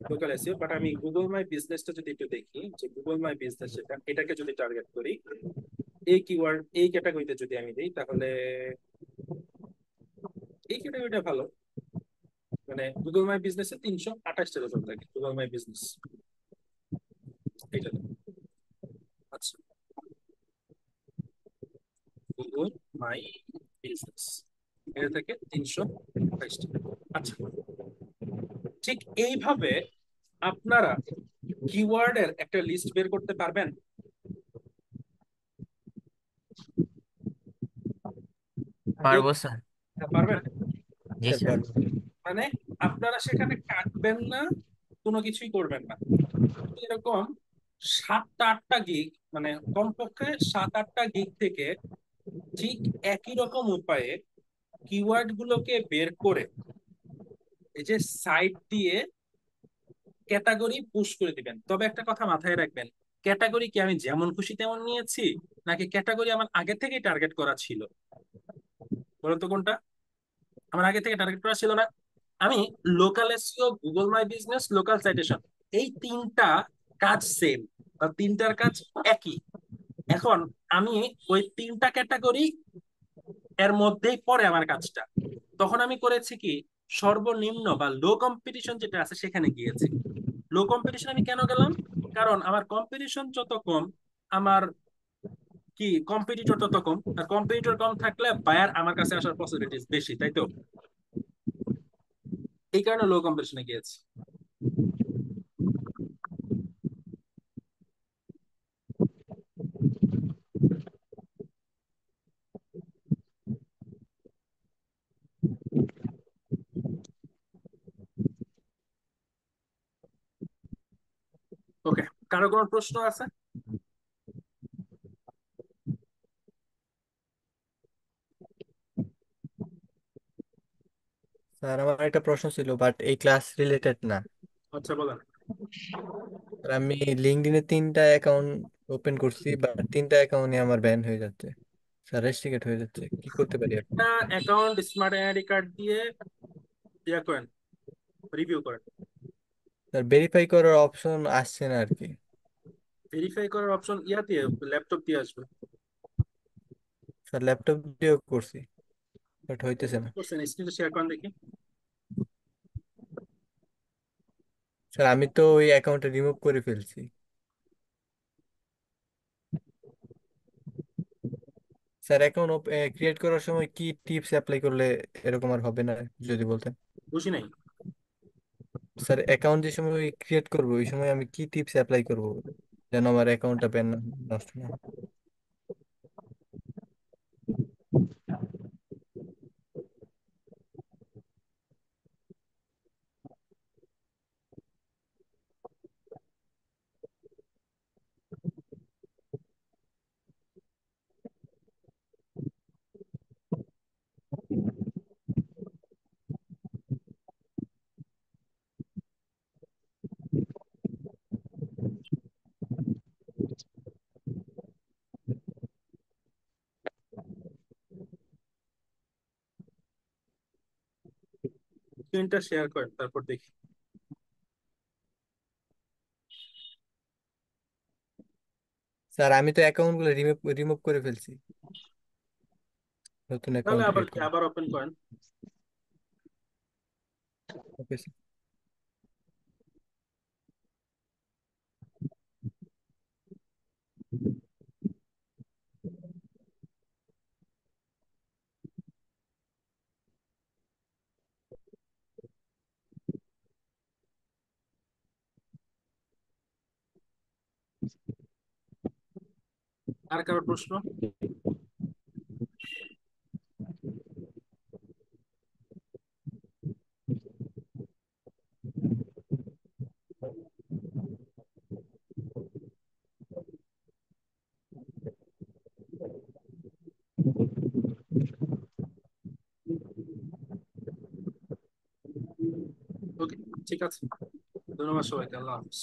লোকাল এসইও, বাট আমি গুগল মাই বিজনেসটা যদি একটু দেখি, যে গুগল মাই বিজনেস এটাকে যদি টার্গেট করি, এই কিওয়ার্ড এই ক্যাটাগরিতে যদি আমি দিই, তাহলে এই ক্যাটাগরিটা ভালো। মানে গুগল মাই বিজনেসে 328টা রেজাল্ট থাকে গুগল মাই বিজনেস এটা। আচ্ছা, গুগল মাই বিজনেস এটা থেকে 328টা। আচ্ছা, ঠিক এইভাবে আপনারা কিওয়ার্ডের একটা লিস্ট বের করতে পারবেন। কেউ পারবো স্যার। পারবেন? জি স্যার স্যার। পারবো। মানে আপনারা সেখানে কাটবেন না, কোনো কিছুই করবেন না, এরকম 7-8টা গিগ, মানে কমপক্ষে 7-8টা গিগ থেকে ঠিক একই রকম উপায়ে কিওয়ার্ড গুলোকে বের করে এই যে সাইট দিয়ে ক্যাটাগরি পুশ করে দিবেন। তবে একটা কথা মাথায় রাখবেন, ক্যাটাগরি কি আমি যেমন খুশি তেমন নিয়েছি, নাকি ক্যাটাগরি আমার আগে থেকেই টার্গেট করা ছিল? বলুন তো কোনটা? আমার আগে থেকে টার্গেট করা ছিল না। আমি local SEO, Google my business, local citation, এই তিনটা কাজ সেম, বা তিনটার কাজ একই। এখন আমি ওই তিনটা ক্যাটাগরি এর মধ্যেই পড়ে আমার কাজটা। তখন আমি করেছি কি, সর্বনিম্ন বা লো কম্পিটিশন যেটা আছে সেখানে গিয়েছি। লো কম্পিটিশন আমি কেন গেলাম? কারণ আমার কম্পিটিশন যত কম, আমার কি কম্পিটিটর তত কম, আর কম্পিটিটর কম থাকলে বায়ার আমার কাছে আসার পসিবিলিটিস বেশি, তাই তো? এই কারণে লো কম্পিটিশনে গিয়েছি। ওকে, কারো কোনো প্রশ্ন আছে? স্যার আমার একটা প্রশ্ন ছিল, বাট এই ক্লাস রিলেটেড না। আচ্ছা, বলেন। স্যার আমি লিঙ্কডইনে 3টা অ্যাকাউন্ট ওপেন করছি, বাট 3টা অ্যাকাউন্টই আমার ব্যান হয়ে যাচ্ছে। স্যার রেস্ট্রিকেট হয়ে যাচ্ছে, কি করতে পারি এখন? একটা অ্যাকাউন্ট স্মার্ট আইডি কার্ড দিয়ে ইয়া করেন, রিভিউ করেন। স্যার ভেরিফাই করার অপশন আসছে না আর কি। ভেরিফাই করার অপশন ইয়া দিয়ে, ল্যাপটপ দিয়ে আসবে। স্যার ল্যাপটপ দিয়েও করছি, বাট হইতেছে না। করছেন, স্ক্রিনটা শেয়ার করেন দেখি। স্যার আমি তো ওই অ্যাকাউন্টটা রিমুভ করে ফেলছি। স্যার অ্যাকাউন্ট ক্রিয়েট করার সময় কি টিপস অ্যাপ্লাই করলে এরকম আর হবে না, যদি বলতেন। বুঝি নাই। স্যার অ্যাকাউন্ট যে সময় ক্রিয়েট করবো ওই সময় আমি কি টিপস অ্যাপ্লাই করবো যেন আমার অ্যাকাউন্টটা ব্যান নষ্ট না হয়? স্ক্রিনটা শেয়ার করেন, তারপর দেখি। স্যার আমি তো অ্যাকাউন্ট গুলো রিমুভ রিমুভ করে ফেলছি, নতুন তাহলে অ্যাকাউন্ট আবার ক্রিয়েট কি, করেন। আবার ওপেন করেন। ওকে আর কারো প্রশ্ন? ওকে, ঠিক আছে। ধন্যবাদ সবাইকে, আল্লাহ হাফিজ।